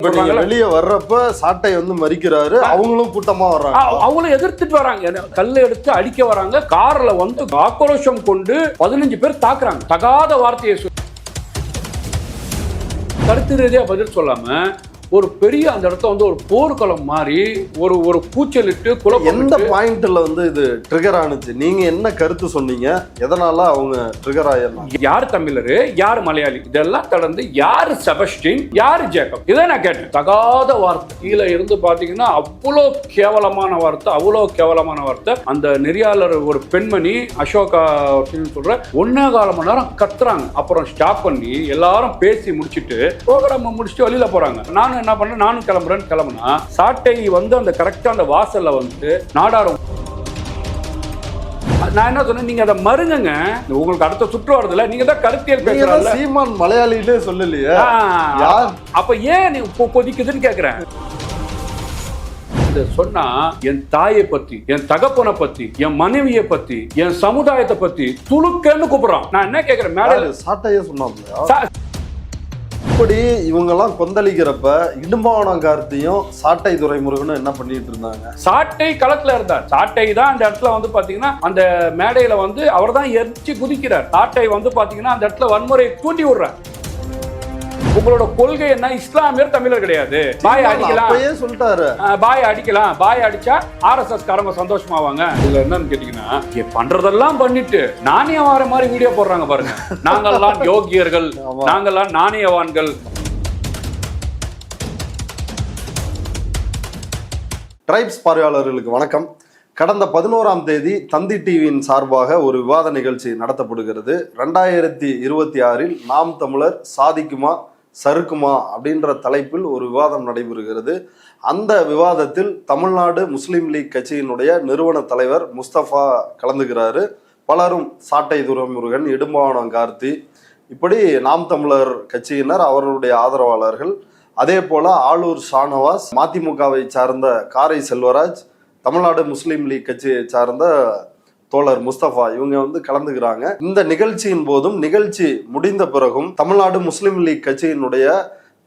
வெளியே வர்றப்ப சாட்டை வந்து மறிக்கிறாரு, அவங்களும் கூட்டமா வர்றாங்க, அவங்களும் எதிர்த்துட்டு வராங்க, கல்லை எடுத்து அடிக்க வராங்க, கார்ல வந்து ஆக்ரோஷம் கொண்டு 15 பேர் தாக்குறாங்க. தகாத வார்த்தையை கருத்து ரீதியா பதில் சொல்லாம ஒரு பெரிய அந்த இடத்துல வந்து ஒரு போர்க்களம் மாதிரி ஒரு கூச்சலிட்டு எந்த பாயிண்ட்ல வந்து இது ட்ரிகர் ஆனிச்சு? நீங்க என்ன கருத்து சொன்னீங்க? எதனால அவங்க ட்ரிகர் ஆயிடலாம்? யார் தமிழரு, யார் மலையாளி, இதெல்லாம் கடந்து யாரு செபஸ்டின், யாரு ஜேக்கப், இதை நான் கேட்டேன். தகாத வார்த்தை கீழே இருந்து பாத்தீங்கன்னா அவ்வளோ கேவலமான வார்த்தை, அவ்வளோ கேவலமான வார்த்தை. அந்த நெறியாளர் ஒரு பெண்மணி அசோகா சொல்ற 1.25 மணி நேரம் கத்துறாங்க. அப்புறம் ஸ்டாப் பண்ணி எல்லாரும் பேசி முடிச்சுட்டு ப்ரோக்ராம் முடிச்சுட்டு வெளியில போறாங்க. நானும் என்ன பண்ண, நானும் கிளம்புனா சாட்டை வந்து அந்த கரெக்டா அந்த வாசல்ல வந்து நாடாரும். நான் என்ன சொன்னேன், நீங்க அதை மருங்க, உங்களுக்கு அடுத்த சுற்று வருதுல, நீங்க தான் கருத்தியல் பேசுறீங்க. சீமான் மலையாளிலே சொல்லலையே, அப்ப ஏன் நீ கொதிக்குதுன்னு கேக்குறேன். சொன்னா என் தாயை பத்தி, என் தகப்பனை பத்தி, என் மனைவியை பத்தி, என் சமுதாயத்தை பத்தி துளுக்கன்னு கூப்பிடுறான். நான் என்ன கேக்குறேன், மேல சாட்டையே சொன்னாங்க. இப்படி இவங்கெல்லாம் கொந்தளிக்கிறப்ப இடும்பாவனம் கார்த்தியும் சாட்டை துரைமுருகனும் என்ன பண்ணிட்டு இருந்தாங்க? சாட்டை களத்துல இருந்தார். சாட்டை தான் அந்த இடத்துல வந்து பாத்தீங்கன்னா அந்த மேடையில வந்து அவர் தான் எரிச்சு குதிக்கிறார். சாட்டை வந்து பாத்தீங்கன்னா அந்த இடத்துல வன்முறையை தூண்டி விடுறார். உங்களோட கொள்கை என்ன? இஸ்லாமியர் தமிழர் கிடையாது. பாய் அடிக்கலாம் சொல்லிட்டாரு. பாய் அடிக்கலாம், பாய் அடிச்சா RSS காரங்க சந்தோஷமாவாங்க. இதுல என்னன்னு கேட்டீங்கன்னா, பண்றதெல்லாம் பண்ணிட்டு நாணயவார மாதிரி வீடியோ போடுறாங்க பாருங்க. நாங்கெல்லாம் யோகியர்கள், நாங்கெல்லாம் நாணயவான்கள். ட்ரைப்ஸ் பார்வையாளர்களுக்கு வணக்கம். கடந்த 11ஆம் தேதி தந்தி டிவியின் சார்பாக ஒரு விவாத நிகழ்ச்சி நடத்தப்படுகிறது. 2026 நாம் தமிழர் சாதிக்குமா சறுக்குமா அப்படின்ற தலைப்பில் ஒரு விவாதம் நடைபெறுகிறது. அந்த விவாதத்தில் தமிழ்நாடு முஸ்லீம் லீக் கட்சியினுடைய நிறுவன தலைவர் முஸ்தபா கலந்துகிறாரு. பலரும் சாட்டை துரைமுருகன், இடும்பாவனம் கார்த்தி, இப்படி நாம் தமிழர் கட்சியினர், அவர்களுடைய ஆதரவாளர்கள், அதே போல ஆளூர் ஷானவாஸ், மதிமுகவை சார்ந்த காரை செல்வராஜ், தமிழ்நாடு முஸ்லீம் லீக் கட்சியை சார்ந்த தோழர் முஸ்தபா, இவங்க வந்து கலந்துக்கிறாங்க. இந்த நிகழ்ச்சியின் போதும் நிகழ்ச்சி முடிந்த பிறகும் தமிழ்நாடு முஸ்லீம் லீக் கட்சியினுடைய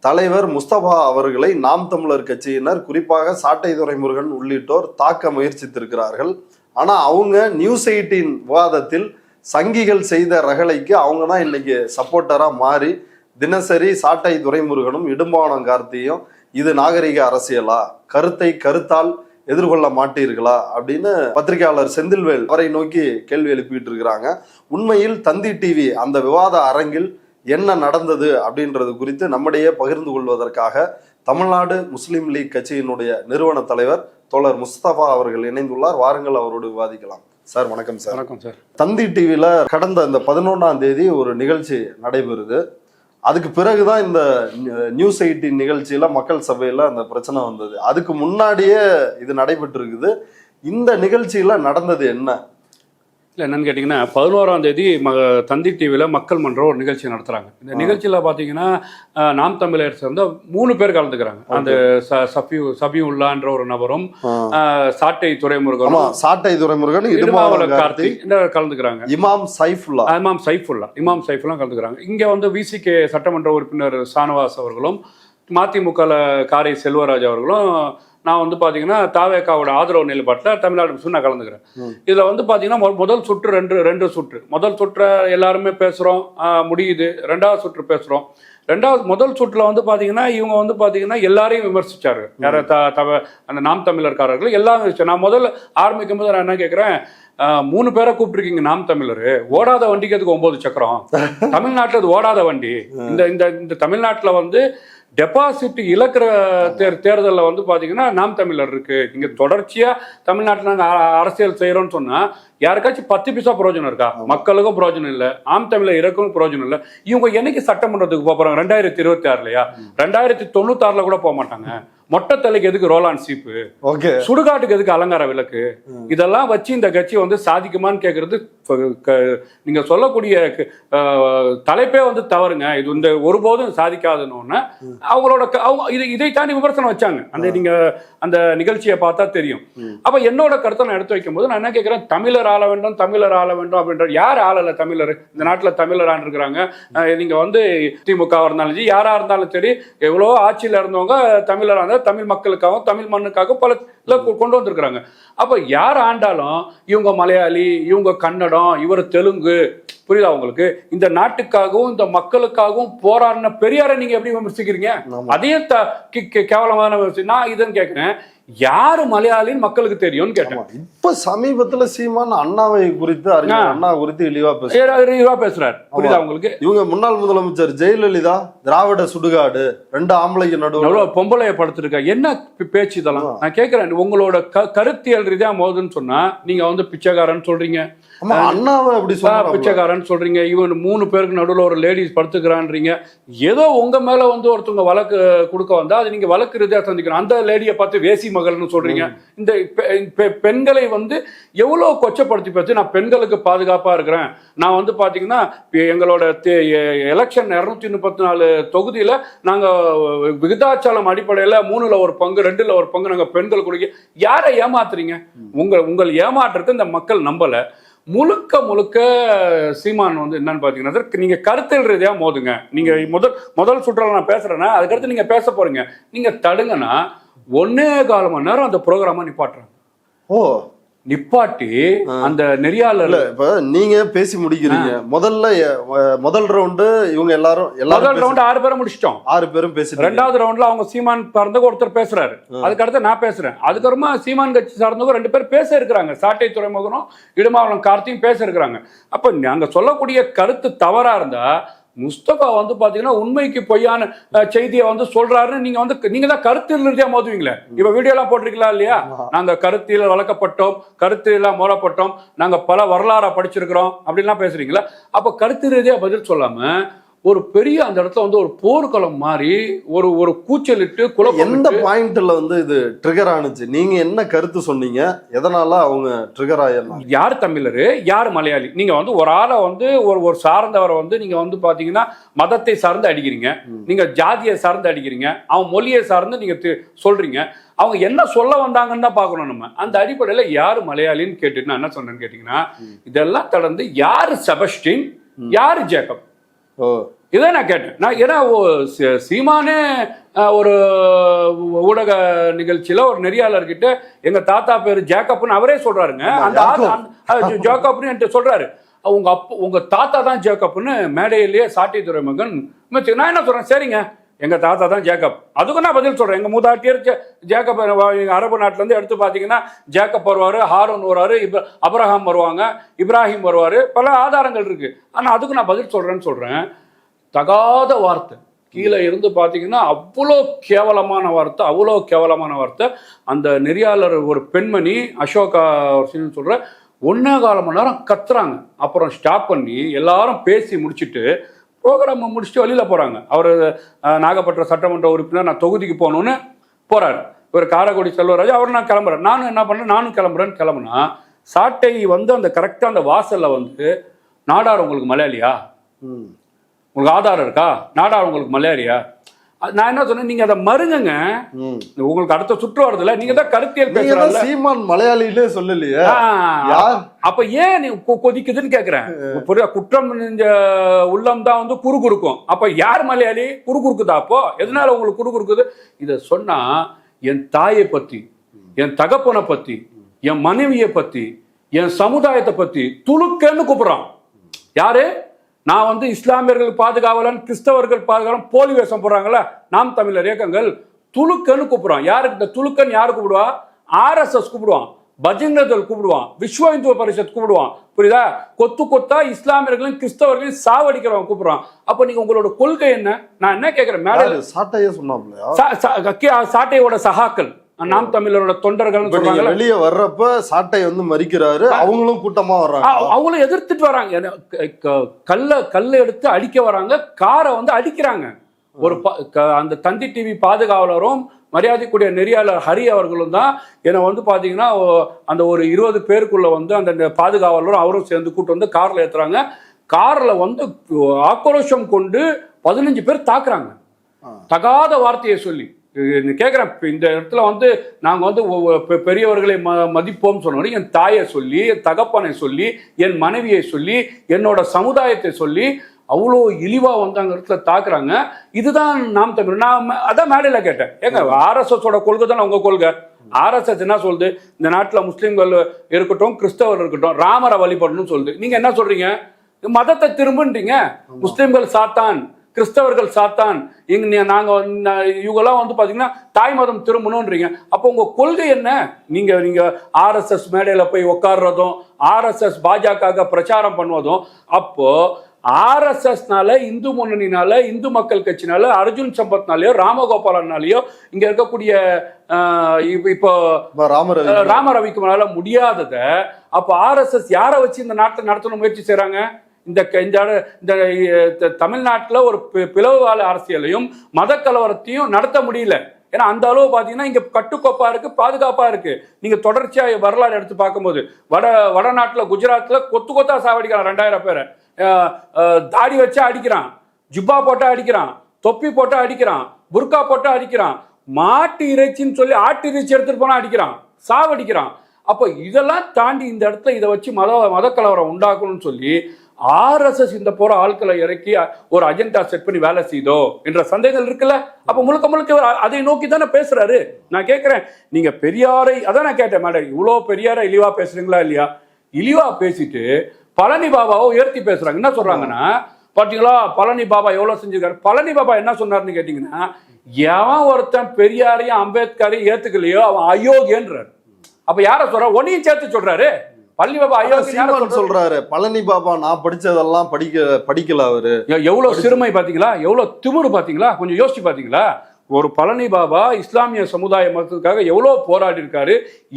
தலைவர் முஸ்தபா அவர்களை நாம் தமிழர் கட்சியினர், குறிப்பாக சாட்டை துரைமுருகன் உள்ளிட்டோர் தாக்க முயற்சித்திருக்கிறார்கள். ஆனா அவங்க நியூஸ் 18 விவாதத்தில் சங்கிகள் செய்த ரகளைக்கு அவங்க தான் இன்னைக்கு சப்போர்ட்டரா மாறி தினசரி சாட்டை துரைமுருகனும் இடும்பாவனம் கார்த்தியும் இது நாகரிக அரசியலா, கருத்தை கருத்தால் எதிர்கொள்ள மாட்டீர்களா அப்படின்னு பத்திரிகையாளர் செந்தில்வேல் அவரை நோக்கி கேள்வி எழுப்பிட்டு இருக்கிறாங்க. உண்மையில் தந்தி டிவி அந்த விவாத அரங்கில் என்ன நடந்தது அப்படின்றது குறித்து நம்மிடையே பகிர்ந்து கொள்வதற்காக தமிழ்நாடு முஸ்லீம் லீக் கட்சியினுடைய நிறுவன தலைவர் தோழர் முஸ்தபா அவர்கள் இணைந்துள்ளார். வாருங்கள், அவரோடு விவாதிக்கலாம். சார் வணக்கம். சார் வணக்கம். சார், தந்தி டிவியில கடந்த இந்த 11ஆம் தேதி ஒரு நிகழ்ச்சி நடைபெறுது. அதுக்கு பிறகுதான் இந்த நியூஸ் 18 நிகழ்ச்சியில மக்கள் சபையில அந்த பிரச்சனை வந்தது. அதுக்கு முன்னாடியே இது நடைபெற்று இருக்குது. இந்த நிகழ்ச்சியில நடந்தது என்ன? இல்லை, என்னன்னு கேட்டிங்கன்னா 11ஆம் தேதி தந்தி டிவியில் மக்கள் மன்றம் ஒரு நிகழ்ச்சி நடத்துகிறாங்க. இந்த நிகழ்ச்சியில் பார்த்தீங்கன்னா நாம் தமிழர் சேர்ந்த 3 பேர் கலந்துக்கிறாங்க. அந்த சபியுல்லான்ற ஒரு நபரும், சாட்டை துரைமுருகனும், சாட்டை துரைமுருகன், இடும்பாவனம் கார்த்தி கலந்துக்கிறாங்க. இமாம் சைஃபுல்லா கலந்துக்கிறாங்க. இங்கே வந்து விசிகே சட்டமன்ற உறுப்பினர் ஷானவாஸ் அவர்களும், மதிமுக காரை செல்வராஜ் அவர்களும், நான் வந்து பார்த்தீங்கன்னா தாவேக்காவோட ஆதரவு நிலைப்பாட்டில் தமிழ்நாடு முஸ்லீம் நான் கலந்துக்கிறேன். இதில் வந்து பார்த்தீங்கன்னா முதல் சுற்று ரெண்டு சுற்று. முதல் சுற்றை எல்லாருமே பேசுகிறோம், முடியுது. ரெண்டாவது சுற்று பேசுகிறோம். முதல் சுற்றுல வந்து பார்த்தீங்கன்னா இவங்க வந்து பார்த்தீங்கன்னா எல்லாரையும் விமர்சிச்சாரு. யார அந்த நாம் தமிழர்காரர்கள் எல்லாம். நான் முதல்ல ஆரம்பிக்கும் போது நான் என்ன கேட்குறேன், 3 பேரை கூப்பிட்டுருக்கீங்க நாம் தமிழர், ஓடாத வண்டிக்கு அதுக்கு 9 சக்கரம். தமிழ்நாட்டில் அது ஓடாத வண்டி. இந்த தமிழ்நாட்டில் வந்து டெபாசிட் இழக்கிற தேர்தலில் வந்து பார்த்தீங்கன்னா நாம் தமிழர் இருக்கு. இங்கே தொடர்ச்சியாக தமிழ்நாட்டில் நாங்கள் அரசியல் செய்கிறோம்னு சொன்னால் யாருக்காச்சும் 10 பைசா பிரயோஜனம் இருக்கா? மக்களுக்கும் பிரயோஜனம் இல்லை, நாம் தமிழர் இறக்கும் பிரயோஜனம் இல்லை. இவங்க என்னைக்கு சட்டமன்றத்துக்கு போகிறாங்க? 2026 2096 கூட போக மாட்டாங்க. மொட்டை தலைக்கு எதுக்கு ரோலான் சீப்பு, ஓகே, சுடுகாட்டுக்கு எதுக்கு அலங்கார விளக்கு, இதெல்லாம் வச்சு இந்த கட்சி வந்து சாதிக்குமான்னு கேட்கறது நீங்க சொல்லக்கூடிய தலைப்பே வந்து தவறுங்க. இது இந்த ஒருபோதும் சாதிக்காதுன்னு அவங்களோட இதை தாண்டி விமர்சனம் வச்சாங்க. அந்த நீங்க அந்த நிகழ்ச்சியை பார்த்தா தெரியும். அப்ப என்னோட கருத்தை நான் எடுத்து வைக்கும் போது நான் என்ன கேட்கிறேன், தமிழர் ஆள வேண்டும், தமிழர் ஆள வேண்டும் அப்படின்ற யார் ஆளல? தமிழர் இந்த நாட்டுல தமிழர் ஆண்டு இருக்கிறாங்க. நீங்க வந்து திமுக இருந்தாலும் சரி, யாரா இருந்தாலும் சரி, எவ்வளவோ ஆட்சியில் இருந்தவங்க தமிழரா இருந்தா தமிழ் மக்களுக்காகவும் தமிழ் மண்ணுக்காகவும் பல கொண்டு வந்திருக்கிறாங்க. அப்ப யார் ஆண்டாலும் இவங்க மலையாளி, இவங்க கன்னடம், இவர் தெலுங்கு, புரியுதா உங்களுக்கு? இந்த நாட்டுக்காகவும் இந்த மக்களுக்காகவும் போராடின பெரியாரை நீங்க எப்படி விமர்சிக்கிறீங்க? அதையும் கேவலமான நான் இதுன்னு கேட்கிறேன். யாரு மலையாளின்னு மக்களுக்கு தெரியும்னு கேட்டேன். இப்ப சமீபத்துல சீமான் அண்ணாவை குறித்து அண்ணா குறித்து இழிவா பேசுறாரு. புரியுதா உங்களுக்கு? இவங்க முன்னாள் முதலமைச்சர் ஜெயலலிதா திராவிட சுடுகாடு, 2 ஆம்பளைக்கு நடுவில் பொம்பளைய படுத்திருக்கா. என்ன பேச்சு இதெல்லாம்? நான் கேட்கிறேன், உங்களோட கருத்தியல் ரீதியா மோதுன்னு சொன்னா நீங்க வந்து பிச்சைக்காரன் சொல்றீங்க, அண்ணாவை அப்படி பிச்சைக்காரன் சொல்றீங்க, இவன் 3 பேருக்கு நடுவில் ஒரு லேடிஸ் படுத்துக்கிறான்றீங்க. ஏதோ உங்க மேல வந்து ஒருத்தவங்க வழக்கு கொடுக்க வந்தா அது நீங்க வழக்கு ரீதியா சந்திக்கணும். அந்த லேடியை பார்த்து வேசி மகள்னு சொல்றீங்க. இந்த பெண்களை வந்து எவ்வளவு கொச்சப்படுத்தி பேசி, நான் பெண்களுக்கு பாதுகாப்பா இருக்கிறேன், நான் வந்து பாத்தீங்கன்னா எங்களோட எலெக்ஷன் 234 தொகுதியில நாங்க விகிதாச்சாரம் அடிப்படையில 3ல் 1 பங்கு 2ல் 1 பங்கு நாங்க பெண்கள் கொடுக்க. யாரை ஏமாத்துறீங்க? உங்கள் ஏமாற்றத்தை இந்த மக்கள் நம்பல. முழுக்க சீமான் வந்து என்னன்னு பாத்தீங்கன்னா, நீங்க கருத்தியல் ரீதியா மோதுங்க. நீங்க முதல் சுற்றுல நான் பேசுறேன்னா அதுக்கடுத்து நீங்க பேச போறீங்க. நீங்க தடுங்கன்னா 1.25 மணி நேரம் அந்த ப்ரோக்ராம நிப்பாட்டுறாங்க. நிப்பாட்டி அந்த நெறியாளர் இப்ப நீங்க பேசி முடிக்கிறீங்க. முதல் ரவுண்டு இவங்க எல்லாரும் முதல் ரவுண்டு 6 பேரும் முடிச்சிட்டோம். 6 பேரும் பேசி 2வது ரவுண்ட்ல அவங்க சீமான் சார்ந்த ஒருத்தர் பேசுறாரு. அதுக்கடுத்து நான் பேசுறேன். அதுக்கப்புறமா சீமான் கட்சி சார்ந்தவங்க 2 பேர் பேச இருக்கிறாங்க. சாட்டை துறைமுகனும் இடுமாவளம் கார்த்தியும் பேச இருக்கிறாங்க. அப்ப நாங்க சொல்லக்கூடிய கருத்து தவறா இருந்தா முஸ்தபா வந்து பாத்தீங்கன்னா உண்மைக்கு பொய்யான செய்தியை வந்து சொல்றாருன்னு நீங்க தான் கருத்தியல் ரீதியா மோதுவீங்களே. இப்ப வீடியோ எல்லாம் போட்டிருக்கலாம் இல்லையா? நாங்க கருத்தியல் வளர்க்கப்பட்டோம், கருத்தியெல்லாம் மோதப்பட்டோம், நாங்க பல வரலாறா படிச்சிருக்கிறோம் அப்படின்லாம் பேசுறீங்களா? அப்ப கருத்து ரீதியா பதில் சொல்லாம ஒரு பெரிய அந்த இடத்துல வந்து ஒரு போர்க்களம் மாதிரி ஒரு கூச்சலிட்டு எந்த பாயிண்ட்ல வந்து இது ட்ரிகர் ஆனிச்சு? நீங்க என்ன கருத்து சொன்னீங்க? எதனால அவங்க ட்ரிகர் ஆயிடலாம்? யார் தமிழரு, யார் மலையாளி? நீங்க வந்து ஒரு ஆளை வந்து ஒரு சார்ந்தவரை வந்து நீங்க வந்து பாத்தீங்கன்னா மதத்தை சார்ந்து அடிக்கிறீங்க, நீங்க ஜாதியை சார்ந்து அடிக்கிறீங்க, அவன் மொழியை சார்ந்து நீங்க சொல்றீங்க. அவங்க என்ன சொல்ல வந்தாங்கன்னு தான் பார்க்கணும். நம்ம அந்த அடிப்படையில யாரு மலையாளின்னு கேட்டுட்டு நான் என்ன சொன்னேன்னு கேட்டீங்கன்னா, இதெல்லாம் தொடர்ந்து யாரு செபஸ்டின், யாரு ஜேக்கப், இதை நான் கேட்டேன். நான் ஏன்னா சீமானே ஒரு ஊடக நிகழ்ச்சியில ஒரு நெறியாளர்கிட்ட எங்க தாத்தா பேரு ஜேக்கப்னு அவரே சொல்றாருங்க. அந்த ஜேக்கப்னு என்கிட்ட சொல்றாரு. உங்க தாத்தா தான் ஜேக்கப்னு மேடையிலேயே சாட்டை துறைமுகன். நான் என்ன சொல்றேன், சரிங்க எங்க தாத்தா தான் ஜேக்கப், அதுக்கு நான் பதில் சொல்றேன். எங்க மூதாட்டியர் ஜேக்கப், அரபு நாட்டுல இருந்து எடுத்து பாத்தீங்கன்னா ஜேக்கப் வருவாரு, ஹாரூன் வருவாரு, அப்ரஹாம் வருவாங்க, இப்ராஹிம் வருவாரு, பல ஆதாரங்கள் இருக்கு. ஆனா அதுக்கு நான் பதில் சொல்றேன்னு சொல்றேன். தகாத வார்த்தை கீழே இருந்து பாத்தீங்கன்னா அவ்வளோ கேவலமான வார்த்தை. அந்த நெறியாளர் ஒரு பெண்மணி அசோகா சொல்ற 1.25 மணி நேரம் கத்துறாங்க. அப்புறம் ஸ்டாப் பண்ணி எல்லாரும் பேசி முடிச்சுட்டு ப்ரோக்ராம் முடிச்சுட்டு வெளியில் போகிறாங்க. அவர் நாகப்பட்டினம் சட்டமன்ற உறுப்பினர், நான் தொகுதிக்கு போகணுன்னு போகிறார். இவர் காரைக்குடி செல்வராஜ், அவர் நான் கிளம்புறேன், நானும் என்ன பண்ணுறேன், நானும் கிளம்புனா சாட்டை வந்து அந்த கரெக்டாக அந்த வாசலில் வந்து, நாடார் உங்களுக்கு மலையாளியா, உங்களுக்கு ஆதாரம் இருக்கா, நாடார் உங்களுக்கு மலையாளியா? நான் என்ன சொன்னேன், நீங்க அதை மறுங்க, உங்களுக்கு அடுத்த சுற்று வருதுல, நீங்க தான் கருத்தியல் பேசுறீங்க. சீமான் மலையாளியிலே சொல்லலையே, அப்ப ஏன் நீ கொதிக்குதுன்னு கேக்குறேன். குற்றம் உள்ளம் தான் வந்து குறுகுறுக்கும். அப்ப யார் மலையாளி? குறுகுறுக்குதா? அப்போ எதனால உங்களுக்கு குறுகுறுக்குது? இத சொன்னா என் தாயை பத்தி, என் தகப்பனை பத்தி, என் மனைவியை பத்தி, என் சமுதாயத்தை பத்தி துளுக்கன்னு கூப்பிடுறான். யாரு? நான் வந்து இஸ்லாமியர்கள் பாதுகாவலன், கிறிஸ்தவர்கள் பாதுகாவலன் போலி வேஷம் போடுறாங்கல்ல நாம் தமிழர் இயக்கங்கள், துளுக்கன்னு கூப்பிடுவான். யாருக்கு இந்த துளுக்கன்? யாரு கூப்பிடுவா? RSS கூப்பிடுவான், பஜ்ரங் கூப்பிடுவான், விஸ்வ இந்து பரிஷத் கூப்பிடுவான். புரியுதா? கொத்தா இஸ்லாமியர்களையும் கிறிஸ்தவர்களையும் சாவடிக்கிறவன் கூப்பிடுறான். அப்ப நீங்க உங்களோட கொள்கை என்ன? நான் என்ன கேட்கிறேன், மேல சாட்டையே சொன்னாப்லையா, சாட்டையோட சகாக்கள் நாம் தமிழரோட தொண்டர்கள் வெளியே வர்றப்ப சாட்டை வந்து மறிக்கிறாரு, அவங்களும் கூட்டமா வர்றாங்க, அவங்களும் எதிர்த்துட்டு வராங்க, கல்ல எடுத்து அடிக்க வராங்க, காரை வந்து அடிக்கிறாங்க. அந்த தந்தி டிவி பாதுகாவலரும் மரியாதைக்குரிய நெறியாளர் ஹரி அவர்களும் தான் என்னை வந்து பார்த்தீங்கன்னா அந்த ஒரு 20 பேருக்குள்ள வந்து அந்த பாதுகாவலரும் அவரும் சேர்ந்து கூட்டு வந்து காரில் ஏற்றுறாங்க. காரில் வந்து ஆக்ரோஷம் கொண்டு 15 பேர் தாக்குறாங்க, தகாத வார்த்தையை சொல்லி. கேட்குறேன், இந்த இடத்துல வந்து நாங்கள் வந்து பெரியவர்களை மதிப்போம் சொன்னோம். என் தாயை சொல்லி, என் தகப்பனை சொல்லி, என் மனைவியை சொல்லி, என்னோட சமுதாயத்தை சொல்லி அவ்வளோ இழிவாக வந்து அங்கே இடத்துல தாக்குறாங்க. இதுதான் நாம் தமிழ். நான் அதான் மேடையில் கேட்டேன், ஏங்க ஆர்எஸ்எஸோட கொள்கை தானே உங்கள் கொள்கை. ஆர்எஸ்எஸ் என்ன சொல்லுது, இந்த நாட்டில் முஸ்லீம்கள் இருக்கட்டும், கிறிஸ்தவர் இருக்கட்டும், ராமரை வழிபடணும்னு சொல்லுது. நீங்கள் என்ன சொல்றீங்க, மதத்தை திரும்புன்றீங்க. முஸ்லீம்கள் சாத்தான், கிறிஸ்தவர்கள் சாத்தான், இவங்கெல்லாம் வந்து பார்த்தீங்கன்னா தாய் மதம் திரும்பணுன்றீங்க. அப்போ உங்கள் கொள்கை என்ன? நீங்கள் ஆர்எஸ்எஸ் மேடையில் போய் உட்கார்றதும், ஆர்எஸ்எஸ் பாஜக பிரச்சாரம் பண்ணுவதும், அப்போ ஆர்எஸ்எஸ்னால, இந்து முன்னணினால, இந்து மக்கள் கட்சினால, அர்ஜுன் சம்பத்னாலேயோ ராமகோபாலனாலேயோ இங்க இருக்கக்கூடிய இப்போ ராம ரவிக்குமாரால முடியாதத அப்ப ஆர்எஸ்எஸ் யாரை வச்சு இந்த நாட்டை நடத்தணும் முயற்சி செய்யறாங்க? இந்த தமிழ்நாட்டில் ஒரு பிளவுவாத அரசியலையும் மத கலவரத்தையும் நடத்த முடியல. ஏன்னா அந்த அளவு பார்த்தீங்கன்னா இங்கே கட்டுக்கோப்பா இருக்கு, பாதுகாப்பா இருக்கு. நீங்க தொடர்ச்சியாக வரலாறு எடுத்து பார்க்கும்போது வடநாட்டில் குஜராத்தில் கொத்து கொத்தா சாவடிக்கிறான் 2000 பேரை. தாடி வச்சா அடிக்கிறான், ஜிப்பா போட்டா அடிக்கிறான், தொப்பி போட்டா அடிக்கிறான், புர்கா போட்டா அடிக்கிறான், மாட்டு இறைச்சின்னு சொல்லி ஆட்டு இறைச்சி எடுத்துட்டு போனா அடிக்கிறான், சாவடிக்கிறான். அப்போ இதெல்லாம் தாண்டி இந்த இடத்துல இதை வச்சு மத கலவரம் உண்டாக்கணும்னு சொல்லி ஆர்எஸ்எஸ் இந்த போற ஆட்களை இறக்கி ஒரு அஜெண்டா செட் பண்ணி வேலை செய்தோ என்ற சந்தேகங்கள் இருக்குல்ல. அப்ப முழுக்க முழுக்க அதை நோக்கி தானே பேசுறாரு. நான் கேட்கிறேன், நீங்க பெரியாரை, அதான் நான் கேட்டேன், மேடம் இவ்வளவு பெரியாரை இழிவா பேசுறீங்களா இல்லையா? இழிவா பேசிட்டு பழனி பாபாவை உயர்த்தி பேசுறாங்க. என்ன சொல்றாங்கன்னா, பாத்தீங்களா பழனி பாபா எவ்வளவு செஞ்சிருக்காரு. பழனி பாபா என்ன சொன்னாருன்னு கேட்டீங்கன்னா, எவன் ஒருத்தன் பெரியாரையும் அம்பேத்கரையும் ஏத்துக்கலையோ அவன் அயோக்கியன்றார். அப்ப யார சொல்ற, ஒன்னையும் சேர்த்து சொல்றாரு. பழனி பாபா அயோக்கியன் சொல்றாரு. பழனி பாபா நான் படிச்சதெல்லாம் படிக்கல. அவரு எவ்வளவு சிறுமை பாத்தீங்களா, எவ்வளவு திமிரு பாத்தீங்களா, கொஞ்சம் யோசிச்சு பாத்தீங்களா? ஒரு பழனி பாபா இஸ்லாமிய சமுதாய மக்களுக்காக எவ்வளோ போராடி இருக்காரு.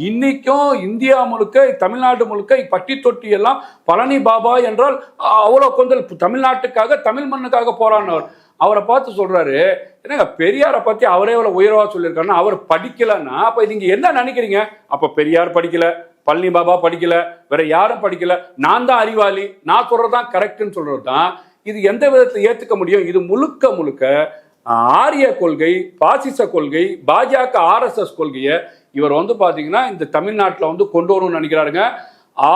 இன்னைக்கும் இந்தியா முழுக்க, தமிழ்நாடு முழுக்க பட்டி தொட்டி எல்லாம் பழனி பாபா என்றால் அவ்வளோ கொஞ்சம் தமிழ்நாட்டுக்காக, தமிழ் மண்ணுக்காக போராடினவர். அவரை பார்த்து சொல்றாரு, என்னங்க பெரியாரை பத்தி அவரே எவ்வளவு உயர்வா சொல்லியிருக்காருன்னா, அவர் படிக்கலன்னா அப்ப நீங்க என்ன நினைக்கிறீங்க? அப்ப பெரியார் படிக்கல, பழனி பாபா படிக்கல, வேற யாரும் படிக்கல, நான் தான் அறிவாளி, நான் சொல்றதுதான் கரெக்ட்னு சொல்றது தான். இது எந்த விதத்தில் ஏத்துக்க முடியும்? இது முழுக்க முழுக்க ஆரிய கொள்கை, பாசிச கொள்கை, பாஜக ஆர்எஸ்எஸ் கொள்கையை இவர் வந்து பாத்தீங்கன்னா இந்த தமிழ்நாட்டில் வந்து கொண்டு வரணும்னு நினைக்கிறாருங்க.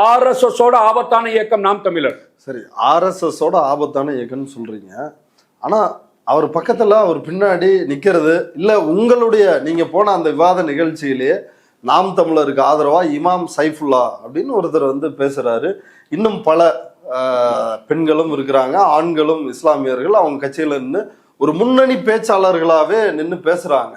ஆர்எஸ்எஸோட ஆபத்தான இயக்கம் நாம் தமிழர். சரி, ஆர்எஸ்எஸோட ஆபத்தான இயக்கம்னு சொல்றீங்க. ஆனா அவர் பக்கத்துல அவர் பின்னாடி நிக்கிறது இல்ல, உங்களுடைய நீங்க போன அந்த விவாத நிகழ்ச்சியிலேயே நாம் தமிழருக்கு ஆதரவா இமாம் சைஃபுல்லா அப்படின்னு ஒருத்தர் வந்து பேசுறாரு. இன்னும் பல பெண்களும் இருக்கிறாங்க, ஆண்களும் இஸ்லாமியர்கள் அவங்க கட்சியில நின்று ஒரு முன்னணி பேச்சாளர்களாவே நின்று பேசுறாங்க.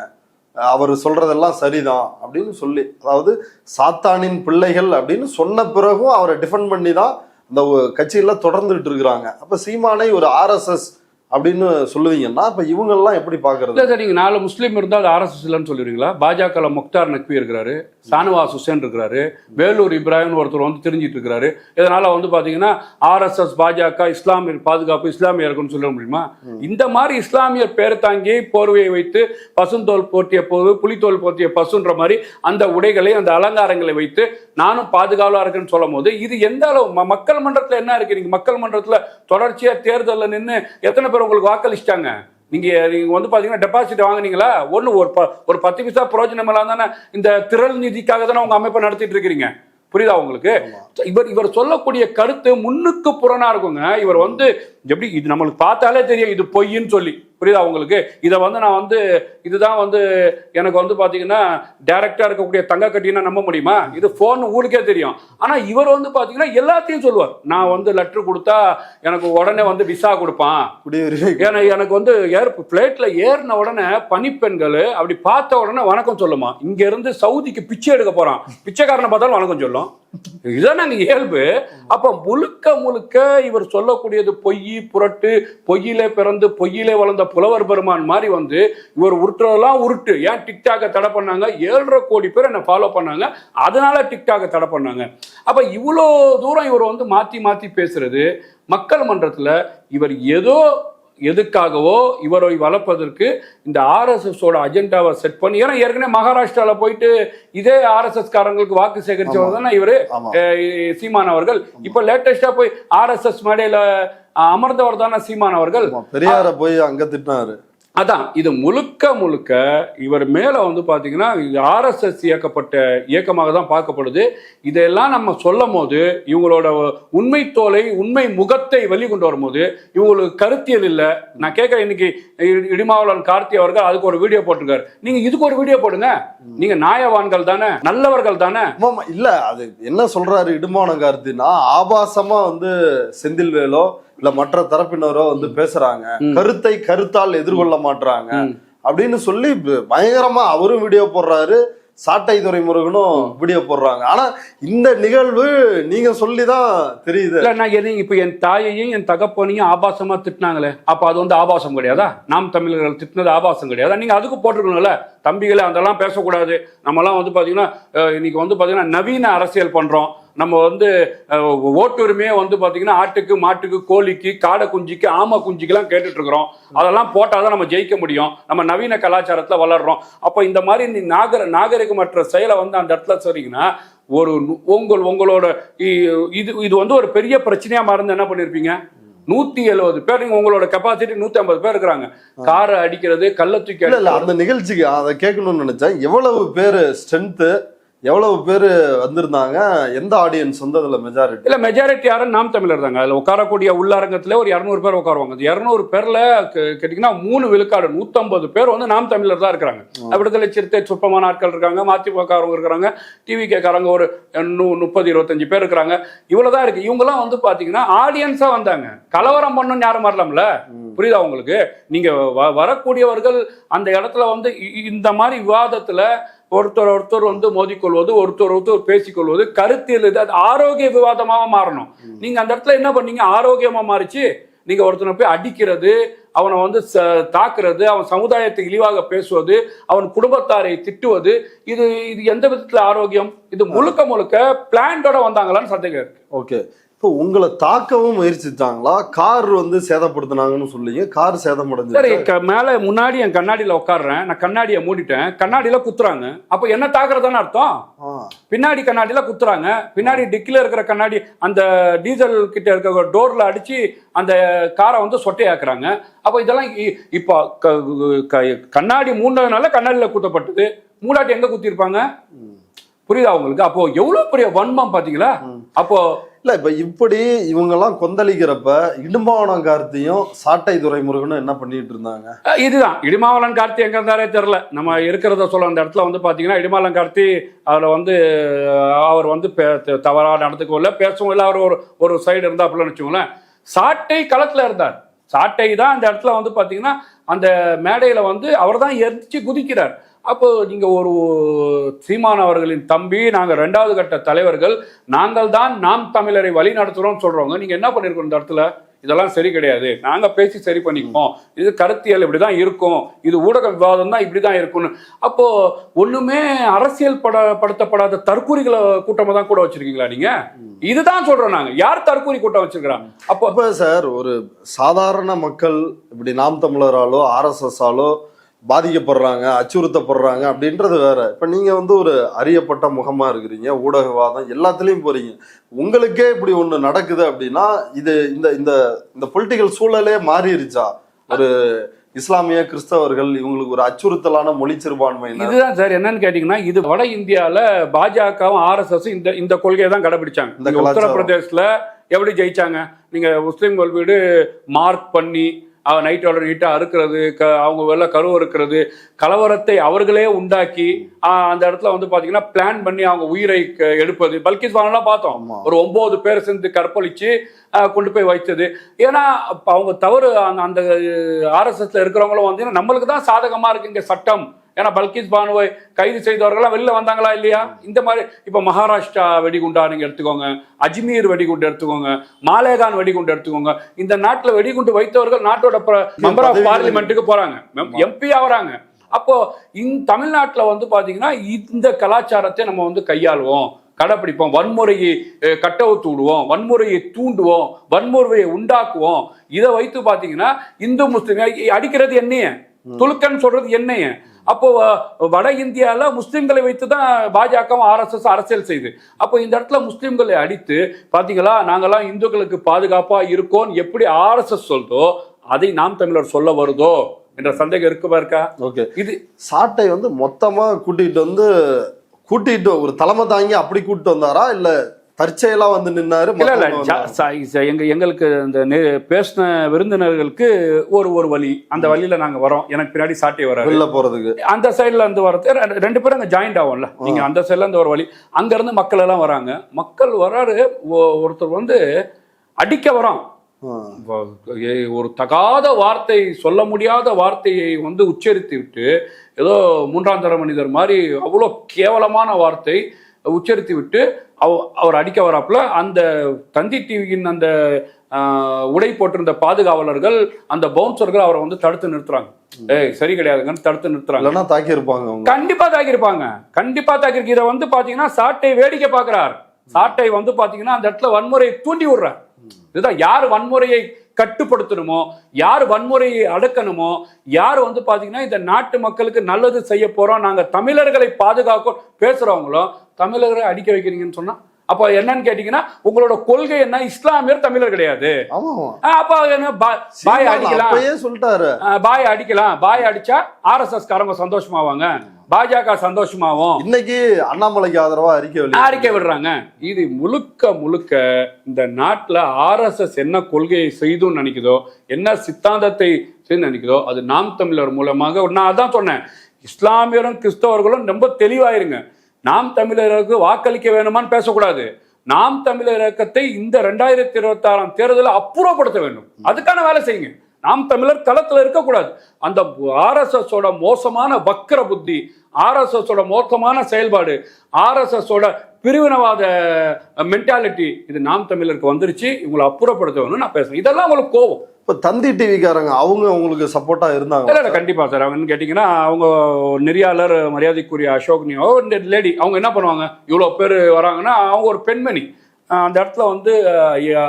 அவர் சொல்றதெல்லாம் சரிதான் அப்படின்னு சொல்லி, அதாவது சாத்தானின் பிள்ளைகள் அப்படின்னு சொன்ன பிறகும் அவரை டிஃபெண்ட் பண்ணி தான் அந்த கட்சியில தொடர்ந்துட்டு இருக்கிறாங்க. அப்ப சீமானை ஒரு ஆர்எஸ்எஸ் அப்படின்னு சொல்லுவீங்கன்னா அப்ப இவங்க எல்லாம் எப்படி பாக்குறது? இல்ல சார், நீங்க 4 முஸ்லீம் இருந்தா அது ஆர்எஸ்எஸ் இல்லைன்னு சொல்லுவீங்களா? பாஜக முக்தார் நக்வி இருக்கிறாரு, ஷானவாஸ் ஹுசேன் இருக்கிறாரு, வேலூர் இப்ராஹிம் ஒருத்தர் வந்து தெரிஞ்சிட்டு இருக்கிறாரு. இதனால வந்து பாத்தீங்கன்னா ஆர்எஸ்எஸ், பாஜக, இஸ்லாமியர் பாதுகாப்பு, இஸ்லாமியர் இருக்குன்னு சொல்ல முடியுமா? இந்த மாதிரி இஸ்லாமியர் பேர் தாங்கி போர்வையை வைத்து பசுந்தோல் போர்த்திய போது புலித்தோல் போர்த்திய பசுன்ற மாதிரி அந்த உடைகளை, அந்த அலங்காரங்களை வைத்து நானும் பாதுகாவலா இருக்குன்னு சொல்லும் போது இது எந்த அளவு மக்கள் மன்றத்துல என்ன இருக்கு? நீங்க மக்கள் மன்றத்துல தொடர்ச்சியா தேர்தலில் நின்று எத்தனை பேர் உங்களுக்கு வாக்களிச்சிட்டாங்க? நீங்க வந்து பாத்தீங்கன்னா டெபாசிட் வாங்குனீங்களா? ஒரு 10 பைசா பிரயோஜனம் இல்லாம தானே இந்த திரள் நிதிக்காக தானே உங்க அமைப்பை நடத்திட்டு இருக்கிறீங்க. புரியுதா உங்களுக்கு? இவர் சொல்லக்கூடிய கருத்து முன்னுக்கு புறனா இருக்குங்க. இவர் வந்து எப்படி, இது நம்மளுக்கு பார்த்தாலே தெரியும் இது பொய்ன்னு சொல்லி. புரியுதா உங்களுக்கு? இதை வந்து நான் வந்து இதுதான் வந்து எனக்கு வந்து பாத்தீங்கன்னா டைரக்டா இருக்கக்கூடிய தங்க கட்டினா நம்ப முடியுமா? இது போன் ஊருக்கே தெரியும். ஆனா இவர் வந்து பாத்தீங்கன்னா எல்லாத்தையும் சொல்லுவார். நான் வந்து லெட்டர் கொடுத்தா எனக்கு உடனே வந்து விசா கொடுப்பான், எனக்கு வந்து பிளைட்ல ஏறின உடனே பனிப்பெண்கள் அப்படி பார்த்த உடனே வணக்கம் சொல்லுமா, இங்க இருந்து சவுதிக்கு பிச்சை எடுக்க போறான், பிச்சைக்காரனை பார்த்தாலும் வணக்கம் சொல்லும். இதுதான் நாங்க இயல்பு. அப்ப முழுக்க முழுக்க இவர் சொல்லக்கூடியது பொய், புரட்டு, பொய்யிலே பிறந்து பொய்யிலே வளர்ந்த புலவர் பெருமான் மாதிரி வந்து இவர் உருட்டுறதெல்லாம் உருட்டு. ஏன் டிக்டாக தடை பண்ணாங்க? 7.5 கோடி பேர் என்ன ஃபாலோ பண்ணாங்க, அதனால டிக்டாக தடை பண்ணாங்க. அப்ப இவ்வளோ தூரம் இவர் வந்து மாத்தி மாத்தி பேசுறது மக்கள் மன்றத்துல இவர் ஏதோ எதுக்காகவோ இவரை வளர்ப்பதற்கு இந்த ஆர்எஸ்எஸோட அஜெண்டாவை செட் பண்ணி, ஏன்னா ஏற்கனவே மகாராஷ்டிரால போயிட்டு இதே ஆர்எஸ்எஸ் காரங்களுக்கு வாக்கு சேகரிச்சவர் தானே இவரு சீமான் அவர்கள். இப்ப லேட்டஸ்டா போய் ஆர்எஸ்எஸ் மேடையில அமர்ந்தவர் தானே சீமான் அவர்கள். பெரியார போய் அங்க திட்டினாரு. அதான் இது முழுக்க முழுக்க இவர் மேல வந்து பாத்தீங்கன்னா இது ஆர்எஸ்எஸ் இயக்கப்பட்ட இயக்கமாக தான் பார்க்கப்படுது. இதெல்லாம் நம்ம சொல்லும் போது இவங்களோட உண்மை தோலை உண்மை முகத்தை வெளிக்கொண்டு வரும்போது இவங்களுக்கு கருத்தியல் இல்லை. நான் கேட்கிறேன், இன்னைக்கு இடிமாவளவன் கார்த்தி அவர்கள் அதுக்கு ஒரு வீடியோ போட்டிருக்காரு. நீங்க இதுக்கு ஒரு வீடியோ போடுங்க. நீங்க நியாயவான்கள் தானே, நல்லவர்கள் தானே. இல்ல அது என்ன சொல்றாரு இடுமாவளவன் கார்த்தினா, ஆபாசமா வந்து செந்தில்வேலோ இல்ல மற்ற தரப்பினரோ வந்து பேசுறாங்க, கருத்தை கருத்தால் எதிர்கொள்ள மாட்டாங்க அப்படின்னு சொல்லி பயங்கரமா அவரும் வீடியோ போடுறாரு, சாட்டை துரைமுருகனும் வீடியோ போடுறாங்க. ஆனா இந்த நிகழ்வு நீங்க சொல்லிதான் தெரியுது. இல்ல நான் இப்ப என் தாயையும் என் தகப்பனையும் ஆபாசமா திட்டினாங்களே, அப்ப அது வந்து ஆபாசம் கிடையாதா? நாம் தமிழர்கள் திட்டினது ஆபாசம் கிடையாதா? நீங்க அதுக்கு போட்டிருக்கணும்ல, தம்பிகளை அதெல்லாம் பேசக்கூடாது. நம்மலாம் வந்து பாத்தீங்கன்னா இன்னைக்கு வந்து பாத்தீங்கன்னா நவீன அரசியல் பண்றோம். நம்ம வந்து ஓட்டுரிமையே வந்து பாத்தீங்கன்னா ஆட்டுக்கு மாட்டுக்கு கோழிக்கு காடை குஞ்சிக்கு ஆமை குஞ்சிக்கெல்லாம் கேட்டுட்டு இருக்கிறோம். அதெல்லாம் போட்டாதான் நம்ம ஜெயிக்க முடியும். நம்ம நவீன கலாச்சாரத்துல வளர்றோம். அப்ப இந்த மாதிரி நீ நாகரிகமற்ற செயலை வந்து அந்த இடத்துல சொன்னீங்கன்னா ஒரு உங்களோட இது வந்து ஒரு பெரிய பிரச்சனையா மறந்து என்ன பண்ணிருப்பீங்க? 170 பேர், உங்களோட கெப்பாசிட்டி 150 பேர் இருக்கிறாங்க. காரை அடிக்கிறது, கள்ள தூக்கி அந்த நிகழ்ச்சிக்கு அதை கேட்கணும்னு நினைச்சேன். எவ்வளவு பேரு ஸ்ட்ரென்த், எவ்வளவு பேர் வந்திருந்தாங்க, எந்த ஆடியன்ஸ் வந்து அதுல மெஜாரிட்டி? இல்ல மெஜாரிட்டி யாரும் நாம் தமிழர் தாங்க. அதுல உட்காரக்கூடிய உள்ளரங்கத்துல ஒரு 200 பேர் உட்காருவாங்க. 200 பேர்ல கேட்டீங்கன்னா 3 விழுக்காடு 150 பேர் வந்து நாம் தமிழர் தான் இருக்கிறாங்க. விடுதலை சிறுத்தை சொற்பமான ஆட்கள் இருக்காங்க, மதிமுகவங்க இருக்கிறாங்க, டிவிகே காரங்க ஒரு 30-25 பேர் இருக்கிறாங்க. இவ்வளவுதான் இருக்கு. இவங்கெல்லாம் வந்து பாத்தீங்கன்னா ஆடியன்ஸா வந்தாங்க. கலவரம் பண்ணணும்னு யாரும் வரலாம்ல, புரியுதா உங்களுக்கு? நீங்க வரக்கூடியவர்கள் அந்த இடத்துல வந்து இந்த மாதிரி விவாதத்துல ஒருத்தர் வந்து மோதிக்கொள்வது, ஒருத்தர் பேசிக்கொள்வது, கருத்தியல் இது ஆரோக்கிய விவாதமாக மாறணும். நீங்க அந்த இடத்துல என்ன பண்ணீங்க? ஆரோக்கியமா மாறிச்சு. நீங்க ஒருத்தனை போய் அடிக்கிறது, அவனை வந்து தாக்குறது, அவன் சமுதாயத்தை இழிவாக பேசுவது, அவன் குடும்பத்தாரை திட்டுவது, இது எந்த விதத்துல ஆரோக்கியம்? இது முழுக்க முழுக்க பிளான்டோட வந்தாங்களான்னு சந்தேகம் இருக்கு. ஓகே, இப்போ உங்களை தாக்கவும் முயற்சித்தாங்களா? கார் வந்து சேதப்படுத்தினாங்கன்னு சொல்லிங்க. கார் சேதமடைஞ்சு சரி, மேல முன்னாடி என் கண்ணாடியில உட்காடுறேன், நான் கண்ணாடியை மூடிட்டேன், கண்ணாடியில குத்துறாங்க. அப்ப என்ன தாக்குறதான்னு அர்த்தம்? பின்னாடி கண்ணாடியில குத்துறாங்க, பின்னாடி டிக்கில இருக்கிற கண்ணாடி அந்த டீசல் கிட்ட இருக்கிற டோர்ல அடிச்சு அந்த காரை வந்து சொட்டையாக்குறாங்க. அப்ப இதெல்லாம் இப்போ கண்ணாடி மூண்டதுனால கண்ணாடியில குத்தப்பட்டது. மூடாட்டி எங்க குத்திருப்பாங்க? புரியுதா உங்களுக்கு? அப்போ எவ்வளவு பெரிய வன்மம் பாத்தீங்களா? அப்போ இல்ல இப்ப இப்படி இவங்கெல்லாம் கொந்தளிக்கிறப்ப இடுமாவளவன் கார்த்தியும் சாட்டை துரைமுருகனும் என்ன பண்ணிட்டு இருந்தாங்க? இதுதான் இடிமாவளவன் கார்த்தி எங்க இருந்தாரே தெரியல. நம்ம இருக்கிறத சொல்ல அந்த இடத்துல வந்து பாத்தீங்கன்னா இடிமாவளவன் கார்த்தி அதுல வந்து அவர் வந்து தவறா நடந்துக்கல, பேசவும் இல்லை. அவர் ஒரு சைடு இருந்தா அப்படின்னு வச்சுக்கோங்களேன். சாட்டை களத்துல இருந்தார். சாட்டை தான் அந்த இடத்துல வந்து பாத்தீங்கன்னா அந்த மேடையில வந்து அவர் தான் எரிச்சு குதிக்கிறார். அப்போ நீங்க ஒரு சீமான் அவர்களின் தம்பி, நாங்க 2வது கட்ட தலைவர்கள், நாங்கள் தான் நாம் தமிழரை வழி நடத்துறோம் சொல்றவங்க, நீங்க என்ன பண்ணிருக்கோம் இந்த இடத்துல? இதெல்லாம் சரி கிடையாது, நாங்க பேசி சரி பண்ணிக்குவோம், இது கருத்தியல் இப்படிதான் இருக்கும், இது ஊடக விவாதம் தான் இப்படிதான் இருக்கும்னு. அப்போ ஒண்ணுமே அரசியல் படுத்தப்படாத தற்கூரிகளை கூட்டமா தான் கூட வச்சிருக்கீங்களா நீங்க? இதுதான் சொல்றோம் நாங்க. யார் தற்கூரி கூட்டம் வச்சிருக்கிறாங்க? அப்போ சார், ஒரு சாதாரண மக்கள் இப்படி நாம் தமிழராலோ ஆர்எஸ்எஸ் ஆலோ பாதிக்கப்படுறாங்க, அச்சுறுத்தப்படுறாங்க அப்படின்றது வேற. இப்ப நீங்க வந்து ஒரு அறியப்பட்ட முகமா இருக்கிறீங்க, ஊடகவாதம் எல்லாத்துலயும் போறீங்க, உங்களுக்கே இப்படி ஒண்ணு நடக்குது அப்படின்னா இது இந்த இந்த பொலிட்டிக்கல் சூழலே மாறிடுச்சா? ஒரு இஸ்லாமிய கிறிஸ்தவர்கள் இவங்களுக்கு ஒரு அச்சுறுத்தலான மொழி சிறுபான்மை. இதுதான் சார் என்னன்னு கேட்டீங்கன்னா, இது வட இந்தியால பாஜகவும் ஆர்எஸ்எஸ் இந்த கொள்கையை தான் கடைபிடிச்சாங்க. இந்த உத்தரப்பிரதேசத்துல எப்படி ஜெயிச்சாங்க? நீங்க முஸ்லிம்கள் வீடு மார்க் பண்ணி நைட்டோட நீட்டா அறுக்கிறது, அவங்க வெளில கருவு இருக்கிறது, கலவரத்தை அவர்களே உண்டாக்கி அந்த இடத்துல வந்து பாத்தீங்கன்னா பிளான் பண்ணி அவங்க உயிரை எடுப்பது. பல்கிஸ் பானெல்லாம் பார்த்தோம், ஒரு 9 பேர் சேர்ந்து கற்பழிச்சு கொண்டு போய் வைத்தது. ஏன்னா அவங்க தவறு அந்த ஆர்எஸ்எஸ்ல இருக்கிறவங்களும் வந்து நம்மளுக்கு தான் சாதகமா இருக்கு இங்க சட்டம். ஏன்னா பல்கிஸ் பானுவை கைது செய்தவர்கள்லாம் வெளில வந்தாங்களா இல்லையா? இந்த மாதிரி இப்ப மகாராஷ்டிரா வெடிகுண்டா நீங்க எடுத்துக்கோங்க, அஜ்மீர் வெடிகுண்டு எடுத்துக்கோங்க, மாலேகான் வெடிகுண்டு எடுத்துக்கோங்க. இந்த நாட்டுல வெடிகுண்டு வைத்தவர்கள் நாட்டோட மெம்பர் ஆஃப் பார்லிமெண்ட்டுக்கு போறாங்க, எம்பி ஆகுறாங்க. அப்போ தமிழ்நாட்டில் வந்து பாத்தீங்கன்னா இந்த கலாச்சாரத்தை நம்ம வந்து கையாளுவோம், கடைப்பிடிப்போம், வன்முறையை கட்டவுத்து விடுவோம், வன்முறையை தூண்டுவோம், வன்முறையை உண்டாக்குவோம். இதை வைத்து பாத்தீங்கன்னா இந்து முஸ்லிம் அடிக்கிறது என்னைய, துலுக்கன்னு சொல்றது என்னைய. அப்போ வட இந்தியால முஸ்லிம்களை வைத்துதான் பாஜகவும் RSS அரசியல் செய்யுது. அப்போ இந்த இடத்துல முஸ்லிம்களை அடித்து பாத்தீங்களா நாங்கெல்லாம் இந்துக்களுக்கு பாதுகாப்பா இருக்கோம் எப்படி RSS சொல்றதோ அதை நாம் தமிழர் சொல்ல வருதோ என்ற சந்தேகம் இருக்கா? ஓகே, இது சாட்டை வந்து மொத்தமா கூட்டிட்டு ஒரு தலைமை தாங்கி அப்படி கூட்டிட்டு வந்தாரா இல்ல தற்செயலா வந்து நின்னாரு? எங்களுக்கு இந்த பேசின விருந்தினர்களுக்கு ஒரு வழி, அந்த வழியில நாங்க வரோம். எனக்கு பின்னாடி சாட்டை வர வெளில போறதுக்கு அந்த சைட்ல இருந்து வரது 2 பேரும் அங்க ஜாயிண்ட் ஆகும்ல, நீங்க அந்த சைட்ல இருந்து ஒரு வழி, அங்க இருந்து மக்கள் எல்லாம் வராங்க. மக்கள் வராரு, ஒருத்தர் வந்து அடிக்க வரோம், ஒரு தகாத வார்த்தை, சொல்ல முடியாத வார்த்தையை வந்து உச்சரித்து விட்டு ஏதோ 3ஆம் தர மனிதர் மாதிரி அவ்வளோ கேவலமான வார்த்தை உச்சரித்து விட்டு அவர் அடிக்க வராப்புல. அந்த தந்தி டிவியின் அந்த உடை போட்டிருந்த பாதுகாவலர்கள், அந்த பவுன்சர்கள் அவரை வந்து தடுத்து நிறுத்துறாங்க. சரி கிடையாதுங்கன்னு தடுத்து நிறுத்துறாங்க. கண்டிப்பா தாக்கியிருப்பாங்க. இதை வந்து பாத்தீங்கன்னா சாட்டை வேடிக்கை பார்க்கிறார். சாட்டை வந்து பாத்தீங்கன்னா அந்த இடத்துல வன்முறையை தூண்டி விடுறார். இதுதான் யார் வன்முறையை கட்டுப்படுத்தணுமோ, யார் வன்முறையை அடக்கணுமோ, யார் வந்து பாத்தீங்கன்னா இந்த நாட்டு மக்களுக்கு நல்லது செய்ய போறோம், நாங்க தமிழர்களை பாதுகாக்க பேசுறவங்களோ தமிழர்களை அடிக்க வைக்கிறீங்கன்னு சொன்னா அப்ப என்னன்னு கேட்டீங்கன்னா உங்களோட கொள்கை என்ன? இஸ்லாமியர் தமிழர் கிடையாது. அப்ப என்ன பாய் அடிக்கலாம் சொல்லிட்டாரு, பாய் அடிக்கலாம், பாய் அடிச்சா RSS காரங்க சந்தோஷமாவாங்க, பாஜக சந்தோஷமாவும். இன்னைக்கு அண்ணாமலைக்கு ஆதரவா அறிக்கை விடுறாங்க. இது முழுக்க இந்த நாட்டுல RSS என்ன கொள்கையை செய்துன்னு நினைக்குதோ, என்ன சித்தாந்தத்தை செய்து நினைக்குதோ, அது நாம் தமிழர் மூலமாக. நான் அதான் சொன்னேன், இஸ்லாமியரும் கிறிஸ்தவர்களும் ரொம்ப தெளிவாயிருங்க. நாம் தமிழருக்கு வாக்களிக்க வேணுமான்னு பேசக்கூடாது. நாம் தமிழர் இயக்கத்தை இந்த 2026 தேர்தலில் அப்புறப்படுத்த வேண்டும். அதுக்கான வேலை செய்யுங்க. நாம் தமிழர் களத்துல இருக்கக்கூடாது. அந்த RSS மோசமான வக்கர புத்தி, RSS மோசமான செயல்பாடு, RSS பிரிவினவாத மென்டாலிட்டி இது நாம் தமிழருக்கு வந்துருச்சு. இவங்களை அப்புறப்படுத்த வேணும்னு நான் பேசுறேன். இதெல்லாம் உங்களுக்கு கோவம். இப்போ தந்தி டிவிக்காரங்க அவங்க உங்களுக்கு சப்போர்ட்டா இருந்தாங்க? இல்லை கண்டிப்பா சார். அவங்கன்னு கேட்டீங்கன்னா அவங்க நெறியாளர் மரியாதைக்குரிய அசோக்னியோ லேடி, அவங்க என்ன பண்ணுவாங்க, இவ்வளோ பேர் வராங்கன்னா அவங்க ஒரு பெண்மணி அந்த இடத்துல வந்து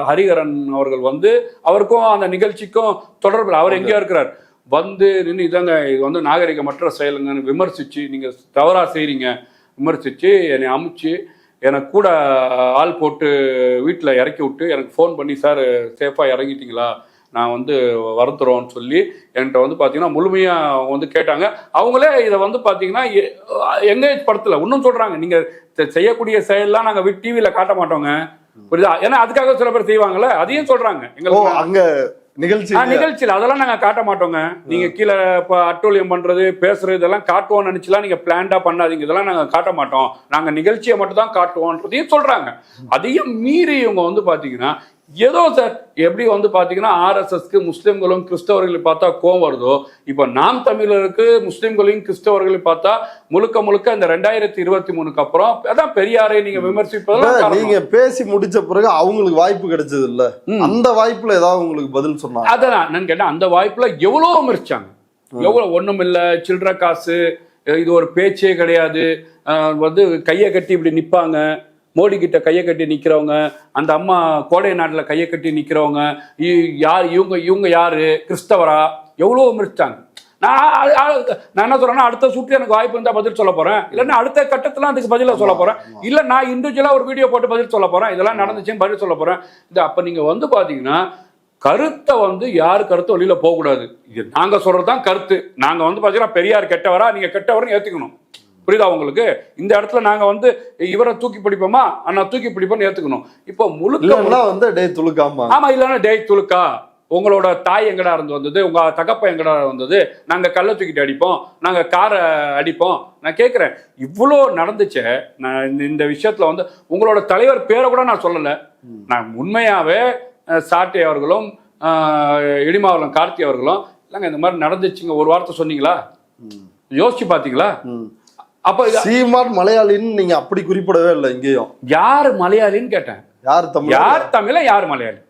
ஹரிஹரன் அவர்கள் வந்து அவருக்கும் அந்த நிகழ்ச்சிக்கும் தொடர்பில் அவர் எங்கேயோ இருக்கிறார், வந்து நின்று இதாங்க இது வந்து நாகரிகமற்ற செயலுங்கன்னு விமர்சிச்சு, நீங்க தவறா செய்றீங்க விமர்சிச்சு என்னை அமுச்சு எனக்கு கூட ஆள் போட்டு வீட்டில் இறக்கி விட்டு எனக்கு ஃபோன் பண்ணி, சார் சேஃபாக இறங்கிட்டீங்களா, நான் வந்து வருத்துறோன்னு சொல்லி என்கிட்ட வந்து பார்த்தீங்கன்னா முழுமையாக அவங்க வந்து கேட்டாங்க. அவங்களே இதை வந்து பார்த்தீங்கன்னா எங்கேஜ் படத்தில் இன்னும் சொல்கிறாங்க, நீங்கள் செய்யக்கூடிய செயல்லாம் நாங்கள் டிவியில் காட்ட மாட்டோங்க, புரியுதா? ஏன்னா அதுக்காக சில பேர் செய்வாங்கல்ல, அதையும் சொல்கிறாங்க. எங்களுக்கு அங்கே நிகழ்ச்சியில் அதெல்லாம் நாங்கள் காட்ட மாட்டோங்க, நீங்க கீழே இப்போ அட்டூழியம் பண்றது பேசுறது இதெல்லாம் காட்டுவோம்னு நினைச்சுலாம் நீங்க பிளான்டா பண்ணாதீங்க, இதெல்லாம் நாங்கள் காட்ட மாட்டோம், நாங்க நிகழ்ச்சியை மட்டும் தான் காட்டுவோன்றதையும் சொல்றாங்க. அதையும் மீறி இவங்க வந்து பாத்தீங்கன்னா ஏதோ சார் எப்படி வந்து பாத்தீங்கன்னா RSSக்கு முஸ்லிம்களும் கிறிஸ்தவர்களையும் பார்த்தா கோவம் வருதோ, இப்போ நாம் தமிழருக்கு முஸ்லிம்களையும் கிறிஸ்தவர்களையும் பார்த்தா முழுக்க இந்த 2023க்கு அப்புறம் அதான் பெரியாரை நீங்க விமர்சிப்பதெல்லாம் நீங்க பேசி முடிச்ச பிறகு அவங்களுக்கு வாய்ப்பு கிடைச்சது இல்ல, அந்த வாய்ப்புல ஏதாவது உங்களுக்கு பதில் சொன்னாங்க? அதான் நான் கேட்டேன், அந்த வாய்ப்புல எவ்வளவு விமர்சிச்சாங்க, எவ்வளவு ஒண்ணும் இல்ல, சில்லற காசு, இது ஒரு பேச்சே கிடையாது, வந்து கையை கட்டி இப்படி நிப்பாங்க, மோடி கிட்ட கையை கட்டி நிக்கிறவங்க, அந்த அம்மா கோடை நாட்டில் கையை கட்டி நிக்கிறவங்க, யார் இவங்க யாரு, கிறிஸ்தவரா, எவ்வளோ விமர்சிச்சாங்க. நான் என்ன சொல்றேன்னா அடுத்த சுற்று எனக்கு வாய்ப்பு இருந்தா பதில் சொல்ல போறேன், இல்லைன்னா அடுத்த கட்டத்துல அதுக்கு பதில சொல்ல போறேன், இல்ல நான் இண்டிவிஜுவலா ஒரு வீடியோ போட்டு பதில் சொல்ல போறேன், இதெல்லாம் நடந்துச்சுன்னு பதில் சொல்ல போறேன். இது அப்ப நீங்க வந்து பாத்தீங்கன்னா கருத்தை வந்து யாரு கருத்து வெளியில போக கூடாது, இது நாங்க சொல்றதுதான் கருத்து. நாங்க வந்து பாத்தீங்கன்னா பெரியார் கெட்டவரா, நீங்க கெட்டவர்னு ஏத்துக்கணும், புரியுதா உங்களுக்கு? இந்த இடத்துல நாங்க வந்து இவரை தூக்கி பிடிப்போமா, அண்ணா தூக்கி பிடிப்போம்னு ஏத்துக்கணும். இப்போ முழுக்க வந்து டே துளுக்காமா, ஆமா, இல்லைன்னா டே துளுக்கா, உங்களோட தாய் எங்கடா இருந்து வந்தது, உங்க தகப்ப எங்கடா வந்தது, நாங்க கல்லை தூக்கிட்டு அடிப்போம், நாங்க காரை அடிப்போம். நான் கேட்கிறேன், இவ்வளோ நடந்துச்சு. நான் இந்த விஷயத்துல வந்து உங்களோட தலைவர் பேரை கூட நான் சொல்லலை. நான் உண்மையாவே சாட்டை அவர்களும் இடிமாவளம் கார்த்தி அவர்களும் இல்லைங்க இந்த மாதிரி நடந்துச்சுங்க ஒரு வார்த்தை சொன்னீங்களா, யோசிச்சு பாத்தீங்களா? அப்ப சீமான் மலையாளின்னு நீங்க அப்படி குறிப்பிடவே இல்லை எங்கேயும். யாரு மலையாளின்னு கேட்டேன், யார் தமிழ், யார் தமிழ, யார் மலையாளி,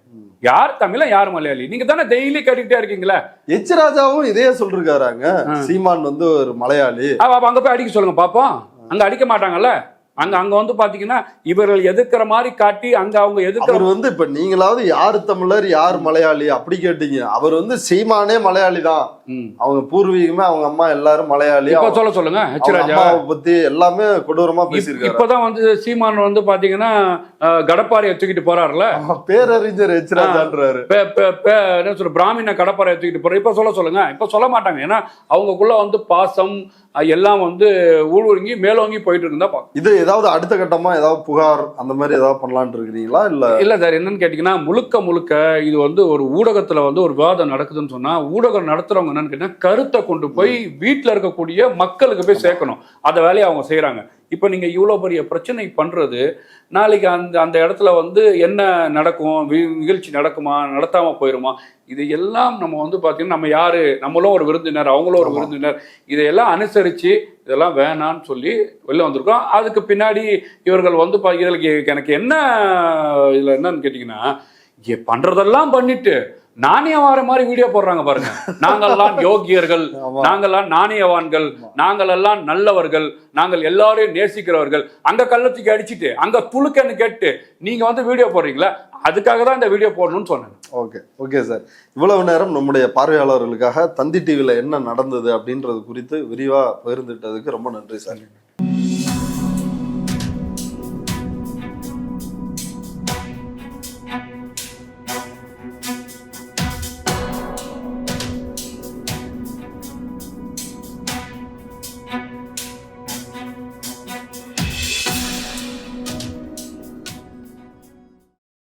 யார் தமிழ, யார் மலையாளி, நீங்க தானே டெய்லி கேட்டுக்கிட்டே இருக்கீங்களா? எச் ராஜாவும் இதே சொல்றாங்க, சீமான் வந்து ஒரு மலையாளி. அங்க போய் அடிக்க சொல்லுங்க பாப்போம். அங்க அடிக்க மாட்டாங்கல்ல, அங்க வந்து பாத்தீங்கன்னா இவர்கள் எதிர்க்கிற மாதிரி காட்டி அங்க அவங்க எதிர்க்கிற அவர் வந்து இப்ப நீங்களாவது யாரு தமிழர் யார் மலையாளி அப்படி கேட்டீங்க. அவர் வந்து சீமானே மலையாளி தான். அவங்க பூர்வீகமே அவங்க அம்மா எல்லாரும் மலையாளி. இப்ப சொல்லுங்க ஹெச் ராஜா பத்தி எல்லாமே கொடூரமா பேசியிருக்காரு. இப்பதான் வந்து சீமான் வந்து பாத்தீங்கன்னா கடப்பாறையை தூக்கிட்டு போறாருல, பேரறிஞர் ஹெச் ராஜான்றாரு. என்ன சொல்ற பிராமண கடப்பாறையை தூக்கிட்டு போற. இப்ப சொல்லுங்க, இப்ப சொல்ல மாட்டாங்க. ஏன்னா அவங்களுக்குள்ள வந்து பாசம் எல்லாம் வந்து ஊடுருங்கி மேலோங்கி போயிட்டு இருந்தா இது ஏதாவது அடுத்த கட்டமா ஏதாவது புகார் அந்த மாதிரி ஏதாவது பண்ணலாம்னு இருக்கிறீங்களா? இல்ல சார், என்னன்னு கேட்டீங்கன்னா முழுக்க இது வந்து ஒரு ஊடகத்துல வந்து ஒரு விவாதம் நடக்குதுன்னு சொன்னா ஊடகம் நடத்துறவங்க என்னன்னு கேட்டீங்கன்னா கருத்தை கொண்டு போய் வீட்டுல இருக்கக்கூடிய மக்களுக்கு போய் சேர்க்கணும். அந்த வேலையை அவங்க செய்யறாங்க. இப்போ நீங்கள் இவ்வளோ பெரிய பிரச்சனை பண்ணுறது, நாளைக்கு அந்த இடத்துல வந்து என்ன நடக்கும், நிகழ்ச்சி நடக்குமா நடத்தாமல் போயிடுமா, இது எல்லாம் நம்ம வந்து பார்த்தீங்கன்னா நம்ம யார், நம்மளும் ஒரு விருந்தினர் அவங்களும் ஒரு விருந்தினர், இதையெல்லாம் அனுசரித்து இதெல்லாம் வேணான்னு சொல்லி வெளில வந்திருக்கோம். அதுக்கு பின்னாடி இவர்கள் வந்து இதில் எனக்கு என்ன இதில் என்னன்னு கேட்டிங்கன்னா பண்ணுறதெல்லாம் பண்ணிட்டு நாணயவார மாதிரி வீடியோ போடுறாங்க பாருங்க. நாங்கள்லாம் யோகியர்கள், நாங்கள்லாம் நாணயவான்கள், நாங்கள் எல்லாம் நல்லவர்கள், நாங்கள் எல்லாரையும் நேசிக்கிறவர்கள், அங்க கள்ளத்துக்கு அடிச்சுட்டு அங்க துளுக்கன்னு கேட்டு நீங்க வந்து வீடியோ போடுறீங்களா? அதுக்காக தான் இந்த வீடியோ போடணும்னு சொன்னேன். ஓகே சார், இவ்வளவு நேரம் நம்முடைய பார்வையாளர்களுக்காக தந்தி டிவியில் என்ன நடந்தது அப்படின்றது குறித்து விரிவாக பகிர்ந்துட்டதுக்கு ரொம்ப நன்றி சார்.